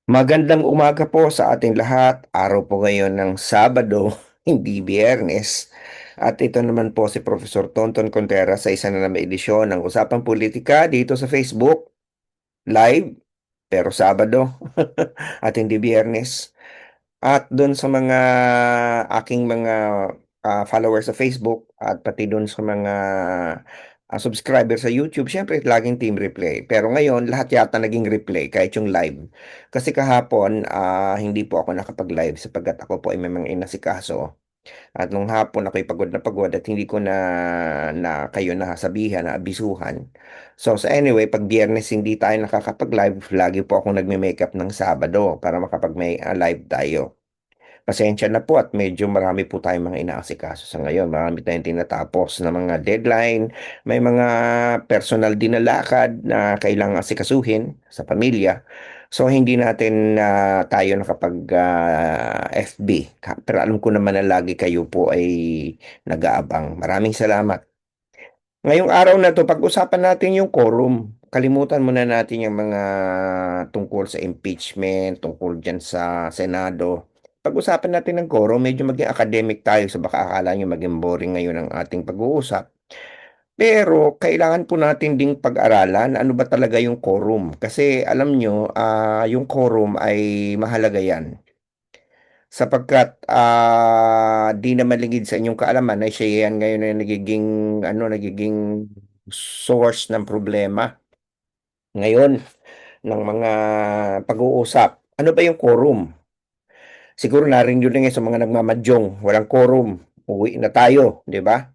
Magandang umaga po sa ating lahat. Araw po ngayon ng Sabado, hindi Biyernes. At ito naman po si Professor Tonton Contreras sa isa na naman edisyon ng Usapang Politika dito sa Facebook, live, pero Sabado at hindi Biyernes. At doon sa mga aking mga followers sa Facebook at pati doon sa mga subscriber sa YouTube, syempre laging team replay. Pero ngayon, lahat yata naging replay kahit yung live. Kasi kahapon, hindi po ako nakapag-live sapagkat ako po ay may mga inasikaso. At nung hapon ako'y pagod na pagod at hindi ko na kayo nasabihan, na abisuhan. So anyway, pag Biyernes hindi tayo nakakapag-live, lagi po akong nagme-makeup ng Sabado para makapag-may live tayo. Pasensya na po at medyo marami po tayong mga inaasikaso sa ngayon. Marami tayong tinatapos na mga deadline. May mga personal din na lakad na kailangang asikasuhin sa pamilya. So hindi natin tayo nakapag FB. Pero alam ko naman na lagi kayo po ay nag-aabang. Maraming salamat. Ngayong araw na to, pag-usapan natin yung quorum. Kalimutan muna natin yung mga tungkol sa impeachment, tungkol dyan sa Senado. Pag-usapan natin ng quorum, medyo maging academic tayo sa baka akala nyo maging boring ngayon ang ating pag-uusap. Pero kailangan po natin ding pag-aralan ano ba talaga yung quorum. Kasi alam nyo, yung quorum ay mahalaga yan sapagkat di naman lingid sa inyong kaalaman ay siya yan ngayon ay nagiging source ng problema ngayon ng mga pag-uusap. Ano ba yung quorum? Siguro narinig nyo na sa mga nagmamadyong, walang quorum, uwi na tayo, di ba?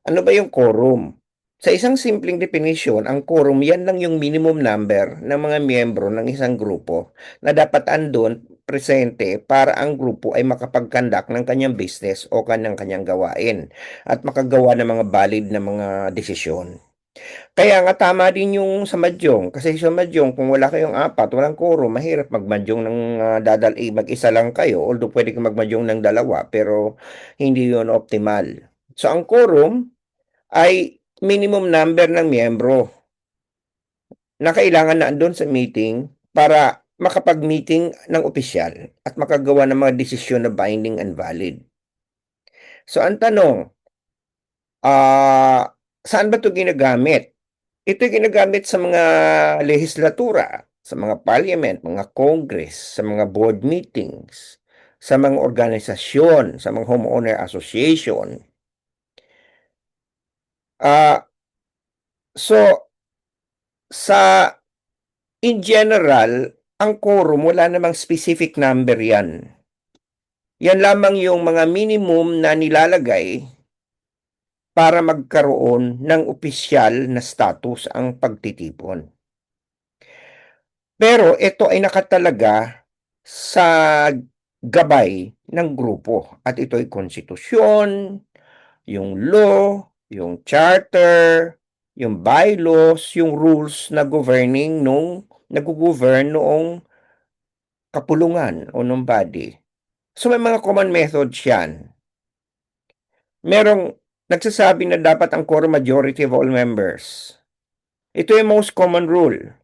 Ano ba yung quorum? Sa isang simpleng definition, ang quorum yan lang yung minimum number ng mga miyembro ng isang grupo na dapat andun presente para ang grupo ay makapagkandak ng kanyang business o kanyang gawain at makagawa ng mga valid na mga desisyon. Kaya nga tama din yung sa Madyong. Kasi sa Madyong, kung wala kayong apat, walang quorum, mahirap magmadyong ng mag-isa lang kayo. Although pwede kang magmadyong ng dalawa, pero hindi yun optimal. So ang quorum ay minimum number ng miyembro na kailangan na andun sa meeting para makapag-meeting ng opisyal at makagawa ng mga desisyon na binding and valid. So ang tanong, saan ba ito ginagamit? Ito'y ginagamit sa mga lehislatura, sa mga parliament, mga congress, sa mga board meetings, sa mga organisasyon, sa mga homeowner association. So, sa in general, ang quorum, wala namang specific number yan. Yan lamang yung mga minimum na nilalagay para magkaroon ng opisyal na status ang pagtitipon. Pero ito ay nakatalaga sa gabay ng grupo at ito ay konstitusyon, yung law, yung charter, yung bylaws, yung rules na governing nung nag-govern noong kapulungan o nung body. So may mga common methods yan. Merong nagsasabi na dapat ang core majority of all members. Ito yung most common rule.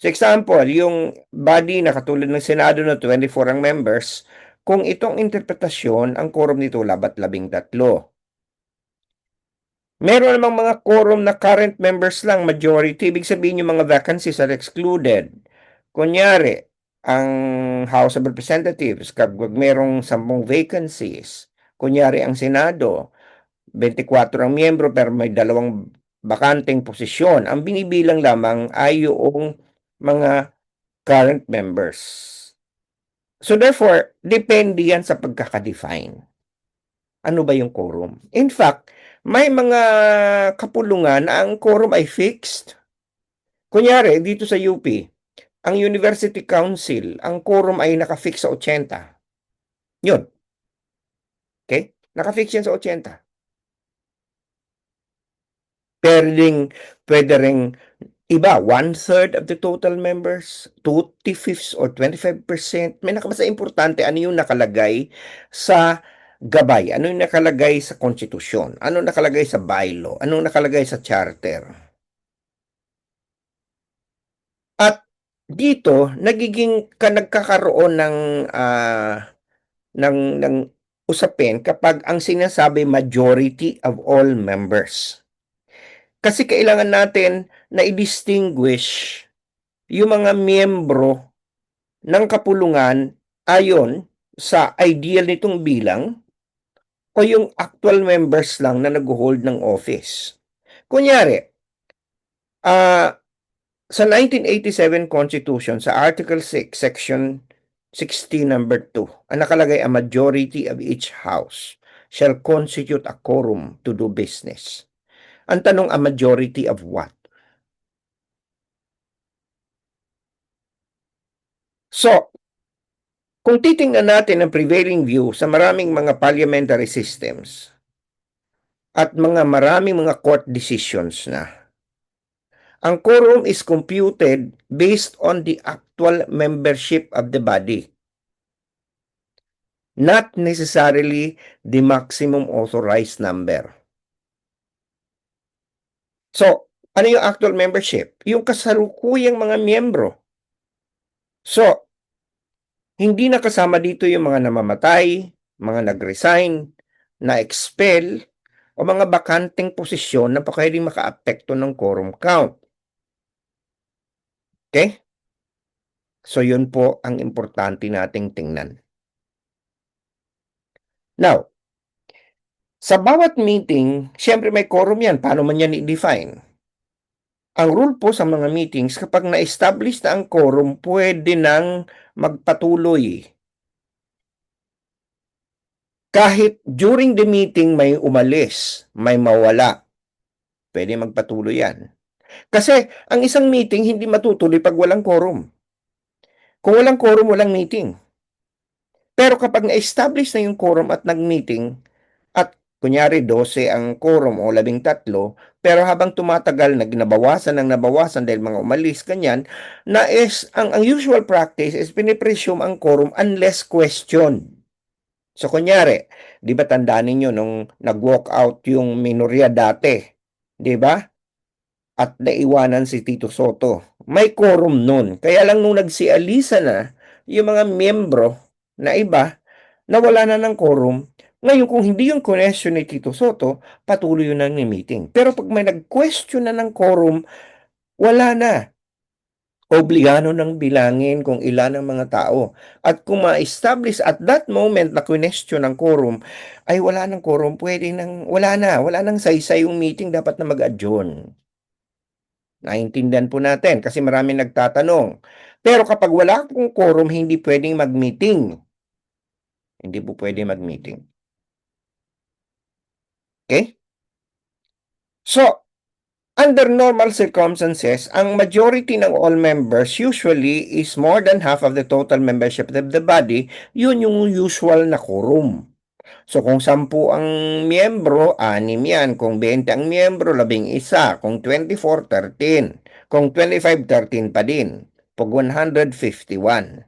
For example, yung body na katulad ng Senado na 24 ang members, kung itong interpretasyon, ang quorum nito labat 13. Meron namang mga quorum na current members lang, majority. Ibig sabihin yung mga vacancies are excluded. Kunyari, ang House of Representatives, kapag merong 10 vacancies, kunyari ang Senado, 24 ang miyembro pero may 2 bakanteng posisyon. Ang binibilang lamang ay yung mga current members. So therefore, depende yan sa pagkakadefine. Ano ba yung quorum? In fact, may mga kapulungan na ang quorum ay fixed. Kunyari, dito sa UP, ang University Council, ang quorum ay nakafix sa 80. Yun. Okay? Nakafix yan sa 80. Pwede ring iba, 1/3 of the total members, 2/5 or 25%. May nakabasa importante, ano yung nakalagay sa gabay, ano yung nakalagay sa konstitusyon, ano nakalagay sa bylaw, ano nakalagay sa charter. At dito nagiging nagkakaroon ng usapin kapag ang sinasabi majority of all members. Kasi kailangan natin na i-distinguish yung mga miyembro ng kapulungan ayon sa ideal nitong bilang o yung actual members lang na nag-hold ng office. Kunyari, sa 1987 Constitution, sa Article 6, Section 16, Number 2, ang nakalagay, a majority of each house shall constitute a quorum to do business. Ang tanong, a majority of what? So, kung titingnan natin ang prevailing view sa maraming mga parliamentary systems at maraming mga court decisions na, ang quorum is computed based on the actual membership of the body, not necessarily the maximum authorized number. So, ano yung actual membership? Yung kasalukuyang mga miyembro. So, hindi nakasama dito yung mga namamatay, mga nag-resign, na-expel, o mga bakanteng posisyon na pwedeng maka-apekto ng quorum count. Okay? So, yun po ang importante nating tingnan. Now, sa bawat meeting, syempre may quorum yan. Paano man yan i-define? Ang rule po sa mga meetings, kapag na-establish na ang quorum, pwede nang magpatuloy. Kahit during the meeting may umalis, may mawala, pwede magpatuloy yan. Kasi ang isang meeting hindi matutuloy pag walang quorum. Kung walang quorum, walang meeting. Pero kapag na-establish na yung quorum at nag-meeting, at kunyari 12 ang quorum o 13, pero habang tumatagal, nabawasan dahil mga umalis, ganyan, ang usual practice is pinipresume ang quorum unless questioned. So kunyari, di ba tandaan ninyo nung nag-walk out yung minorya dati, di ba? At naiwanan si Tito Soto. May quorum nun. Kaya lang nung nagsialisa na yung mga miyembro na iba, nawala na ng quorum. Ngayon, kung hindi yung question ni Tito Soto, patuloy yun ng meeting. Pero pag may nag-question na ng quorum, wala na. Obligado ng bilangin kung ilan ang mga tao. At kung ma-establish at that moment na question ng quorum, ay wala ng quorum, wala nang saysay yung meeting, dapat na mag-adjourn. Naintindihan po natin kasi marami nagtatanong. Pero kapag wala pong quorum, hindi pwedeng mag-meeting. Hindi po pwede mag-meeting. Okay? So, under normal circumstances, ang majority ng all members usually is more than half of the total membership of the body. Yun yung usual na quorum. So kung 10 ang miyembro, 6 yan. Kung 20 ang miyembro, 11. Kung 24, 13. Kung 25, 13 pa din. Pag 151.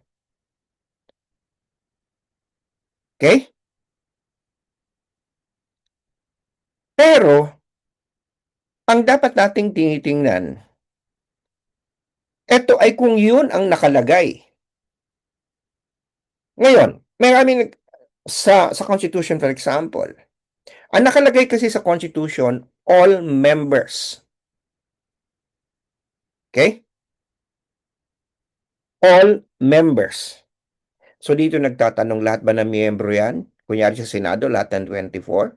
Okay? Pero, ang dapat nating tinitingnan, ito ay kung yun ang nakalagay. Ngayon, sa Constitution, for example, ang nakalagay kasi sa Constitution, all members. Okay? All members. So dito nagtatanong, lahat ba ng miyembro yan? Kunyari sa Senado, lahat ng 24?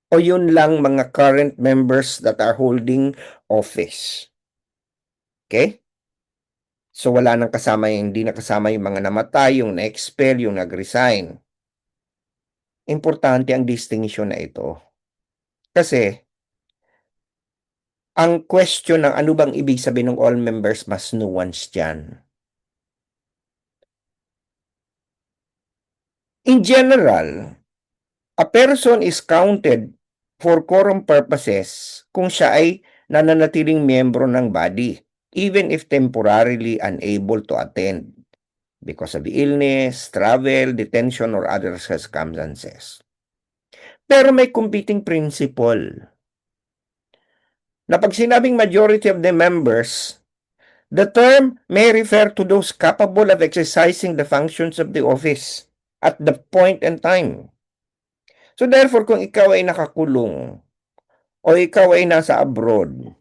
O yun lang mga current members that are holding office? Okay? So wala nang kasama, hindi na kasama yung mga namatay, yung na-expel, yung nag-resign. Importante ang distinction na ito. Kasi, ang question ng ano bang ibig sabihin ng all members, mas nuanced dyan. In general, a person is counted for quorum purposes kung siya ay nananatiling miyembro ng body, even if temporarily unable to attend because of illness, travel, detention, or other circumstances. Pero may competing principle na pag sinabing majority of the members, The term may refer to those capable of exercising the functions of the office at the point and time. So therefore, kung ikaw ay nakakulong o ikaw ay nasa abroad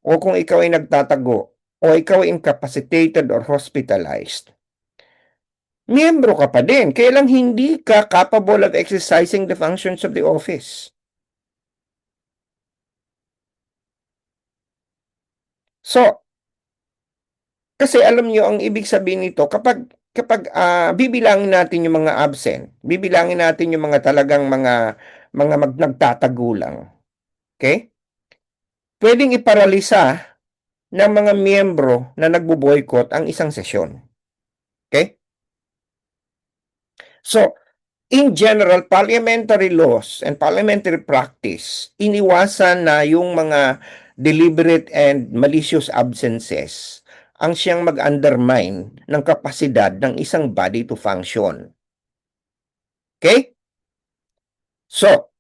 o kung ikaw ay nagtatago o ikaw ay incapacitated or hospitalized, miyembro ka pa din. Kaya lang hindi ka capable of exercising the functions of the office. So, kasi alam nyo, ang ibig sabihin nito, kapag bibilangin natin yung mga absent, bibilangin natin yung mga talagang mga nagtatago lang, okay? Pwedeng iparalisa ng mga miyembro na nagbo-boycott ang isang sesyon. Okay? So, in general, parliamentary laws and parliamentary practice, iniwasan na yung mga deliberate and malicious absences ang siyang mag-undermine ng kapasidad ng isang body to function. Okay? So,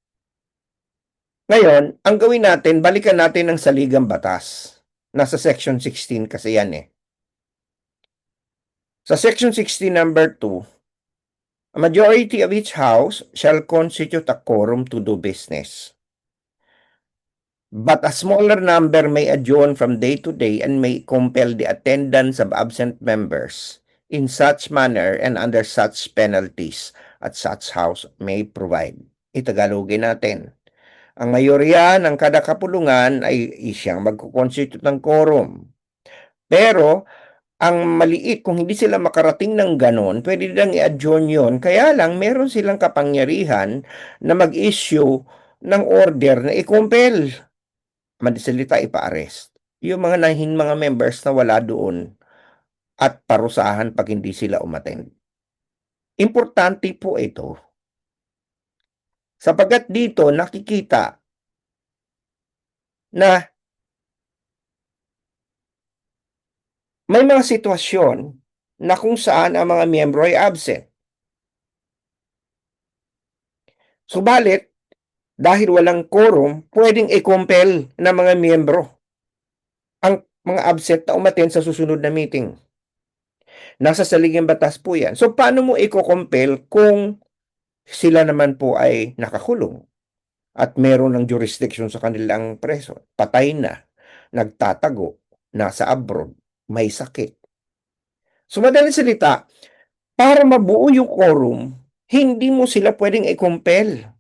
ngayon, ang gawin natin, balikan natin ang saligang batas. Nasa Section 16 kasi yan eh. Sa Section 16 number 2, a majority of each house shall constitute a quorum to do business. But a smaller number may adjourn from day to day and may compel the attendance of absent members in such manner and under such penalties at such house may provide. Itagalogin natin. Ang mayorya ng kada kapulungan ay siyang magkukonstitute ng quorum. Pero ang maliit, kung hindi sila makarating ng ganon, pwede nilang i-adjourn yun. Kaya lang, meron silang kapangyarihan na mag-issue ng order na i-compel. Madasalita, ipa-arrest. Yung mga nahin mga members na wala doon at parusahan pag hindi sila umattend. Importante po ito. Sapagat dito nakikita na may mga sitwasyon na kung saan ang mga miyembro ay absent. Subalit, dahil walang quorum, pwedeng i-compel ng mga miyembro ang mga absent na umattend sa susunod na meeting. Nasa saligang batas po yan. So, paano mo i-compel kung sila naman po ay nakakulong at meron ng jurisdiction sa kanilang preso? Patay na, nagtatago, nasa abroad, may sakit. So, madaling salita, para mabuo yung quorum, hindi mo sila pwedeng i-compel.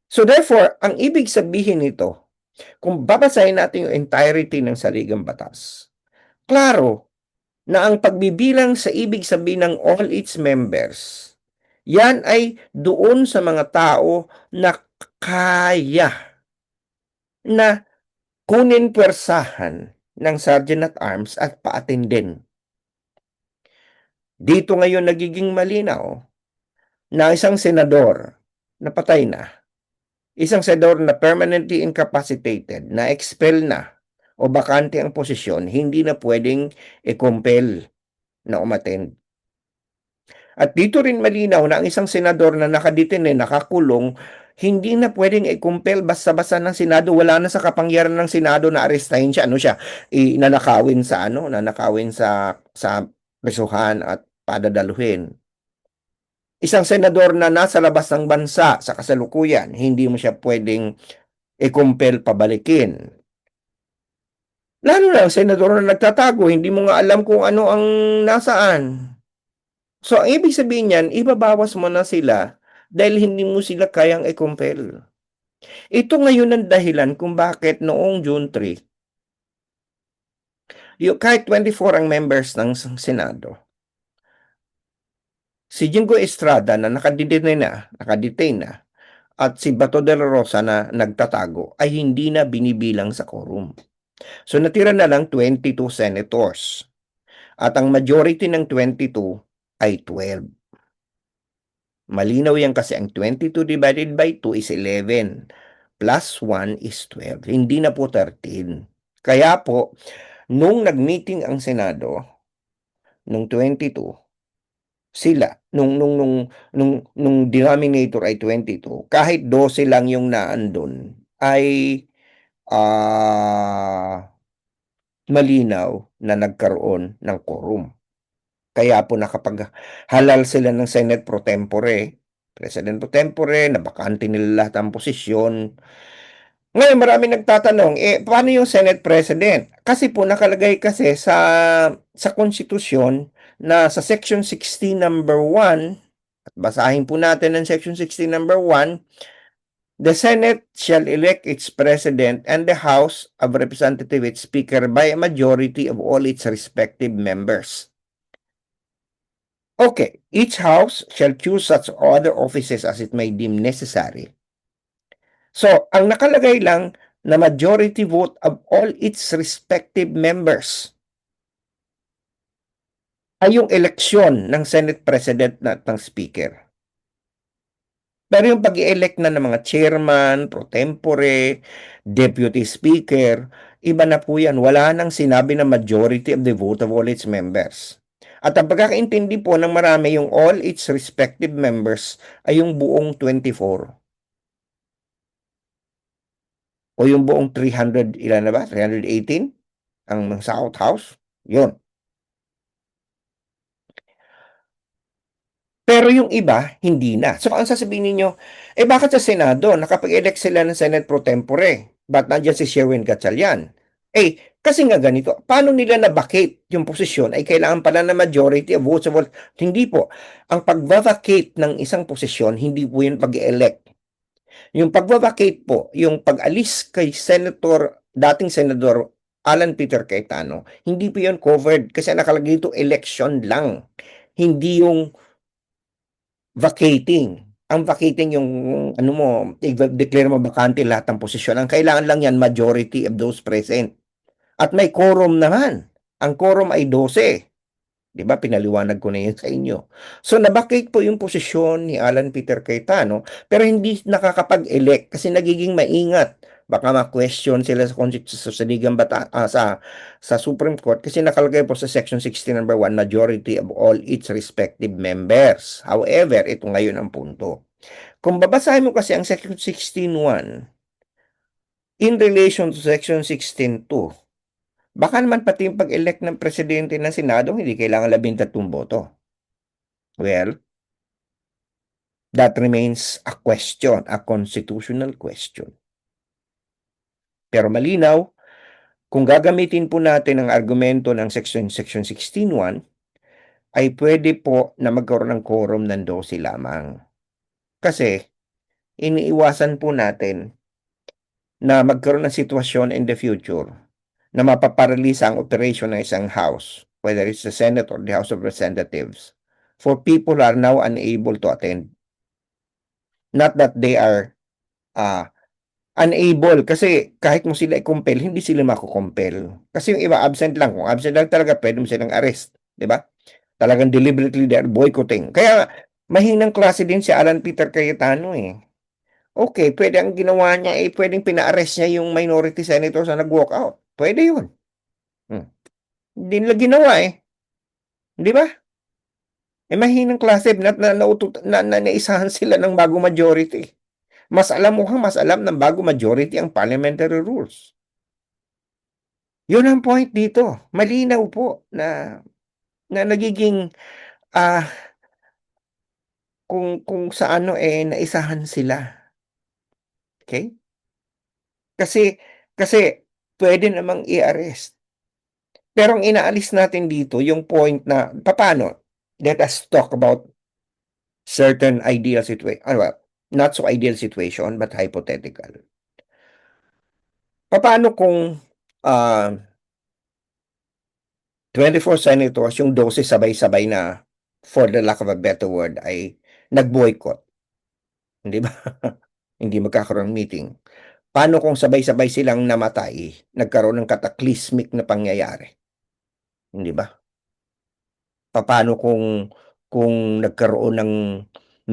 So therefore, ang ibig sabihin nito, kung babasahin natin yung entirety ng saligang batas, klaro na ang pagbibilang sa ibig sabihin ng all its members, yan ay doon sa mga tao na kaya na kunin pwersahan ng Sergeant at Arms at paatindin. Dito ngayon nagiging malinaw na isang senador na patay na, isang senador na permanently incapacitated, na expel na o bakante ang posisyon, hindi na pwedeng i-compel na umattend. At dito rin malinaw na ang isang senador na nakadetine, nakakulong, hindi na pwedeng i-compel basta-basta ng Senado. Wala na sa kapangyarihan ng Senado na arestahin siya. Ano siya? Nanakawin sa presuhan at padadaluhin. Isang senador na nasa labas ng bansa sa kasalukuyan, hindi mo siya pwedeng i-compel pabalikin. Lalo na ang senador na nagtatago, hindi mo nga alam kung ano ang nasaan. So, ang ibig sabihin niyan, ibabawas mo na sila dahil hindi mo sila kayang i-compel. Ito ngayon ang dahilan kung bakit noong June 3, kahit 24 ang members ng Senado, si Jingo Estrada na nakadetain na, at si Bato de la Rosa na nagtatago ay hindi na binibilang sa quorum. So natira na lang 22 senators. At ang majority ng 22 ay 12. Malinaw yan kasi ang 22 divided by 2 is 11. Plus 1 is 12. Hindi na po 13. Kaya po, nung nag-meeting ang Senado, nung 22, sila, nung denominator ay 22, kahit 12 lang yung naandun, ay malinaw na nagkaroon ng quorum. Kaya po nakapaghalal sila ng Senate pro tempore, President pro tempore, nabakante nila lahat ang posisyon. Ngayon, marami nagtatanong, paano yung Senate President? Kasi po nakalagay kasi sa konstitusyon na sa Section 16 number 1, at basahin po natin ang Section 16 number 1, the Senate shall elect its President and the House of Representatives its Speaker by a majority of all its respective members. Okay, each house shall choose such other offices as it may deem necessary. So, ang nakalagay lang na majority vote of all its respective members ay yung eleksyon ng Senate President at ng Speaker. Pero yung pag-i-elect na ng mga chairman, pro tempore, deputy speaker, iba na po yan. Wala nang sinabi na majority of the vote of all its members. At ang pagkakaintindi po ng marami, yung all its respective members ay yung buong 24. O yung buong 300, ilan na ba? 318? Ang South House? Yun. Pero yung iba, hindi na. So, ang sasabihin ninyo, bakit sa Senado, nakapag-elect sila ng Senate pro tempore? Ba't nandiyan si Sherwin Gatchalian? Kasi nga ganito, paano nila na-vacate yung posisyon ay kailangan pala na majority of votes of all. Hindi po. Ang pag-vacate ng isang posisyon, hindi po yun pag-elect. Yung pag-vacate po, yung pag-alis kay dating Senador Alan Peter Cayetano, hindi po yun covered kasi nakalagay dito election lang. Hindi yung vacating. Ang vacating yung ano mo, i-declare mo bakante lahat ng posisyon. Ang kailangan lang yan majority of those present. At may quorum naman. Ang quorum ay 12. 'Di ba? Pinaliwanag ko na 'yan sa inyo. So nabakit po yung posisyon ni Alan Peter Cayetano pero hindi nakakapag-elect kasi nagiging maingat. Baka ma-question sila sa ligang sa Supreme Court kasi nakalagay po sa Section 16 number 1 majority of all its respective members. However, ito ngayon ang punto. Kung babasahin mo kasi ang Section 16.1 in relation to Section 16.2, baka naman pati yung pag-elect ng presidente ng Senado hindi kailangan 13 boto. Well, that remains a question, a constitutional question. Pero malinaw, kung gagamitin po natin ang argumento ng Section 16.1, ay pwede po na magkaroon ng quorum ng 12 lamang. Kasi, iniiwasan po natin na magkaroon ng sitwasyon in the future na mapaparalisa ang operation ng isang house, whether it's the Senate or the House of Representatives, for people who are now unable to attend. Not that they are unable, kasi kahit mo sila i-compel, hindi sila makukompel. Kasi yung iba absent lang. Kung absent lang talaga, pwede mo silang arrest. Di ba? Talagang deliberately they're boycotting. Kaya mahinang klase din si Alan Peter Cayetano eh. Okay, pwede ang ginawa niya pwedeng pina-arrest niya yung minority senators na nag-walk out. Pwede yun. Hindi nila ginawa eh. Di ba? Mahinang klase na naisahan sila ng bago majority. Mukhang mas alam ng bago majority ang parliamentary rules. Yun ang point dito. Malinaw po na nagiging kung sa ano naisahan sila. Okay? Kasi pwede namang i-arrest. Pero ang inaalis natin dito, yung point na, paano? Let us talk about certain ideal situation. Well, not so ideal situation, but hypothetical. Paano kung 24 senators, yung 12 sabay-sabay na, for the lack of a better word, ay nag-boycott? Hindi ba? Hindi magkakaroon meeting. Paano kung sabay-sabay silang namatay, nagkaroon ng cataclysmic na pangyayari? Hindi ba? Paano kung nagkaroon ng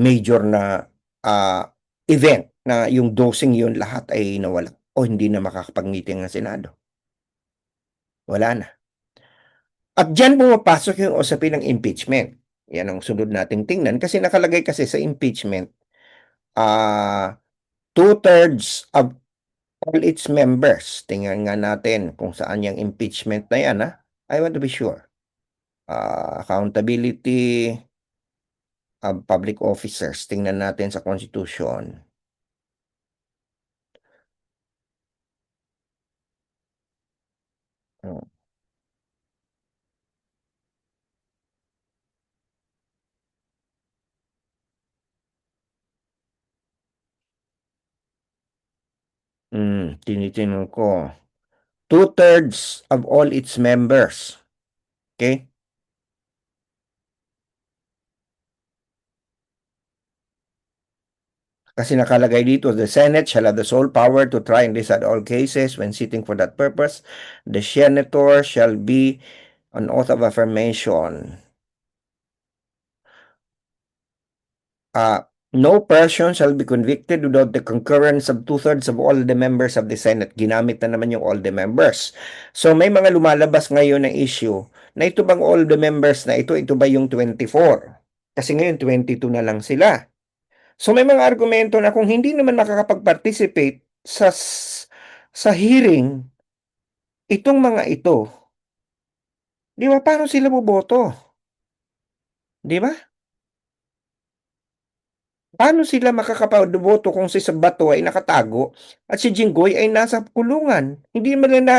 major na event na yung dosing yun lahat ay nawala o hindi na makakapag-meeting ng Senado? Wala na. At dyan pumapasok yung usapin ng impeachment. Yan ang sunod nating tingnan kasi nakalagay kasi sa impeachment, 2/3 all its members. Tingnan nga natin kung saan yung impeachment na yan, ha? I want to be sure. Accountability of public officers. Tingnan natin sa Constitution. Oh. Tinitingnan ko. Two-thirds of all its members. Okay? Kasi nakalagay dito, the Senate shall have the sole power to try and decide all cases when sitting for that purpose. The senator shall be on oath of affirmation. No person shall be convicted without the concurrence of two-thirds of all the members of the Senate. Ginamit na naman yung all the members. So may mga lumalabas ngayon na issue na ito bang all the members na ito ba yung 24? Kasi ngayon 22 na lang sila. So may mga argumento na kung hindi naman makakapag-participate sa hearing itong mga ito, di ba, paano sila boboto? Di ba? Paano sila makakapagboto kung si Sabato ay nakatago at si Jinggoy ay nasa kulungan? Hindi naman nila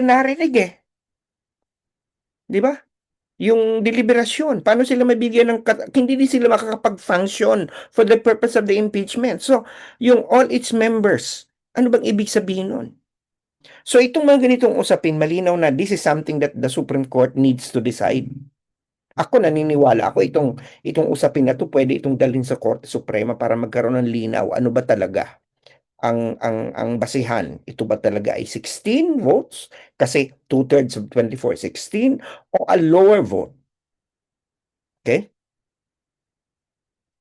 narinig eh. Di ba? Yung deliberasyon, paano sila mabigyan hindi din sila makakapag-function for the purpose of the impeachment. So, yung all its members, ano bang ibig sabihin nun? So, itong mga ganitong usapin, malinaw na this is something that the Supreme Court needs to decide. Ako naniniwala ako itong usapin na to pwede itong dalhin sa Korte Suprema para magkaroon ng linaw. Ano ba talaga ang basihan? Ito ba talaga ay 16 votes? Kasi two-thirds of 24 16 o a lower vote? Okay?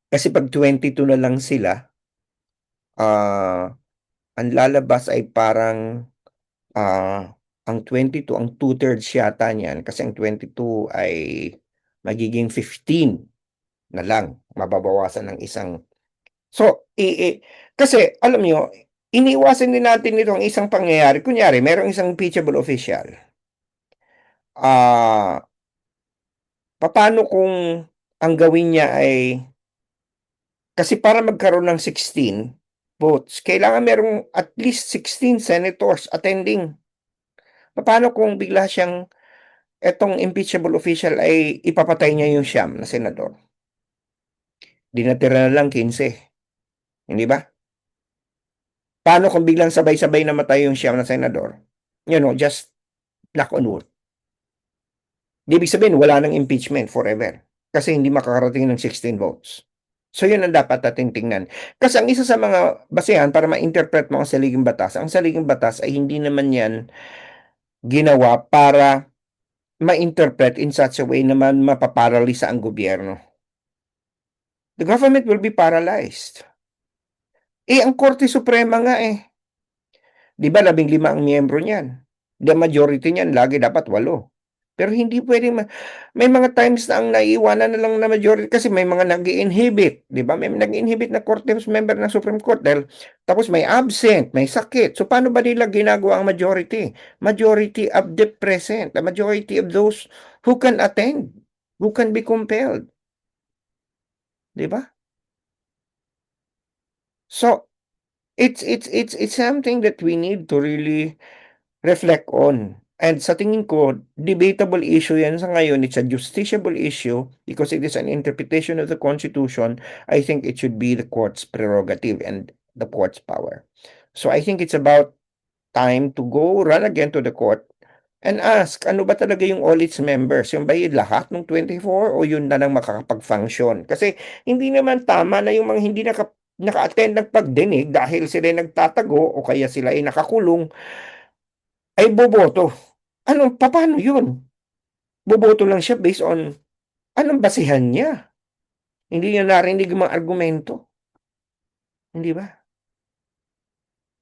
Kasi pag 22 na lang sila, ang lalabas ay parang ang 22, ang two-thirds yata niyan kasi ang 22 ay magiging 15 na lang, mababawasan ng isang. So, kasi alam nyo, iniwasan din natin nito ang isang pangyayari. Kunyari, merong isang impeachable official. Paano kung ang gawin niya ay, kasi para magkaroon ng 16 votes, kailangan merong at least 16 senators attending. Paano kung bigla siyang, etong impeachable official ay ipapatay niya yung siyam na senador? Di natira na lang 15. Hindi ba? Paano kung biglang sabay-sabay namatay yung siyam na senador? Just knock on wood. Di ibig sabihin, wala nang impeachment forever. Kasi hindi makakarating ng 16 votes. So yun ang dapat natin tingnan. Kasi ang isa sa mga basehan para ma-interpret mo ang saligang batas ay hindi naman yan ginawa para ma-interpret in such a way na mapaparalisa ang gobyerno. The government will be paralyzed. Ang Korte Suprema nga di ba 15 ang miyembro niyan? The majority niyan lagi dapat 8. Pero hindi pwedeng may mga times na ang naiiwanan na lang na majority kasi may mga nag-inhibit, di ba? May nag-inhibit na court member ng Supreme Court dahil tapos may absent, may sakit. So paano ba nila ginagawa ang majority? Majority of the present, the majority of those who can attend, who can be compelled. Di ba? So it's something that we need to really reflect on. And sa tingin ko, debatable issue yan sa ngayon. It's a justiciable issue because it is an interpretation of the Constitution. I think it should be the court's prerogative and the court's power. So I think it's about time to go run again to the court and ask, ano ba talaga yung all its members? Yung ba yung lahat ng 24 o yun na lang makakapag-function? Kasi hindi naman tama na yung mga hindi naka-attend ng pagdinig dahil sila nagtatago o kaya sila ay nakakulong ay boboto. Paano yun? Boboto lang siya based on anong basihan niya. Hindi niya narinig yung mga argumento. Hindi ba?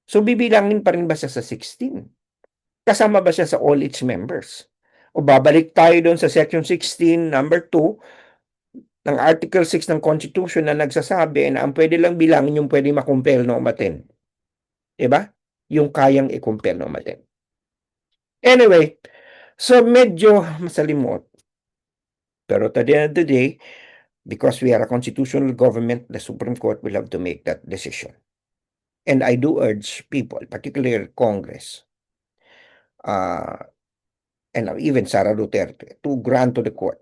So, bibilangin pa rin ba siya sa 16? Kasama ba siya sa all its members? O babalik tayo doon sa Section 16, number 2, ng Article 6 ng Constitution na nagsasabi na ang pwede lang bilangin yung pwede makumpel na umattend. Diba? Yung kayang i-compare ng mali. Anyway, so medyo masalimot. Pero at the end of the day, because we are a constitutional government, the Supreme Court will have to make that decision. And I do urge people, particularly Congress, uh, and even Sara Duterte, to grant to the court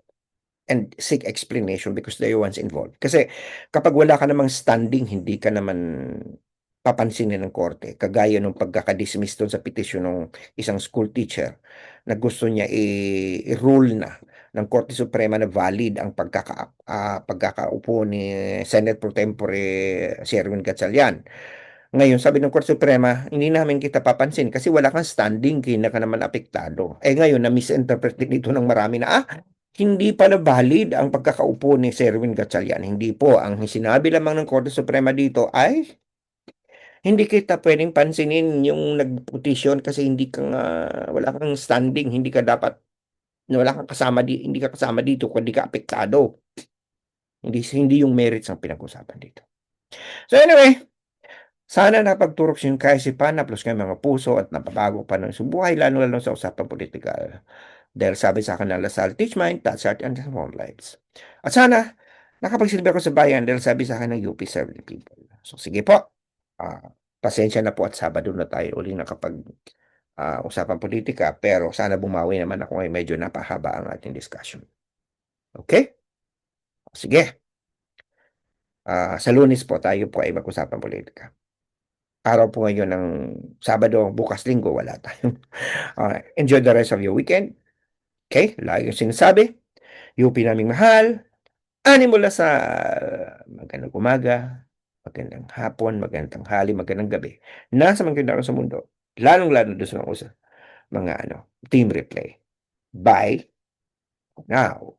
and seek explanation because they're the ones involved. Kasi kapag wala ka namang standing, hindi ka naman papansinin ng korte. Kagaya nung pagkakadismiss doon sa petisyon ng isang school teacher na gusto niya i-rule na ng Korte Suprema na valid ang pagkakaupo ni Senate Pro Tempore Sherwin Gatchalian. Ngayon, sabi ng Korte Suprema, hindi namin kita papansin kasi wala kang standing, hindi ka naman apektado. Ngayon, na-misinterpret din ito ng marami na, hindi pala valid ang pagkakaupo ni Sherwin Gatchalian. Hindi po. Ang sinabi lamang ng Korte Suprema dito ay hindi kita pwedeng pansinin yung nag-petition kasi wala kang standing, wala kang kasama hindi ka kasama dito kung hindi ka apektado. Hindi yung merits ang pinag-usapan dito. So anyway, sana napagturok yung kaisipan na plus ng mga puso at napabago pa ng subuhay, lalo-lalo sa usapang politikal. Dahil sabi sa akin ng Lasal, teach mind, touch heart, and transform lives. At sana, nakapagsilbi ako sa bayan dahil sabi sa akin ng UP Serve the People. So sige po, pasensya na po at Sabado na tayo uling nakapag usapang politika, pero sana bumawi naman ako ngayon, medyo napahaba ang ating discussion. Okay? Sige. Sa Lunes po, tayo po ay mag-usapang politika. Araw po ngayon ng Sabado, bukas Linggo, wala tayo. Enjoy the rest of your weekend. Okay? Lagi yung sinasabi. UP naming mahal. Ani mula sa magandang umaga, magandang hapon, magandang tanghali, magandang gabi. Nasa magandang sa mundo. Lalong-lalo doon sa mga team replay. Bye now.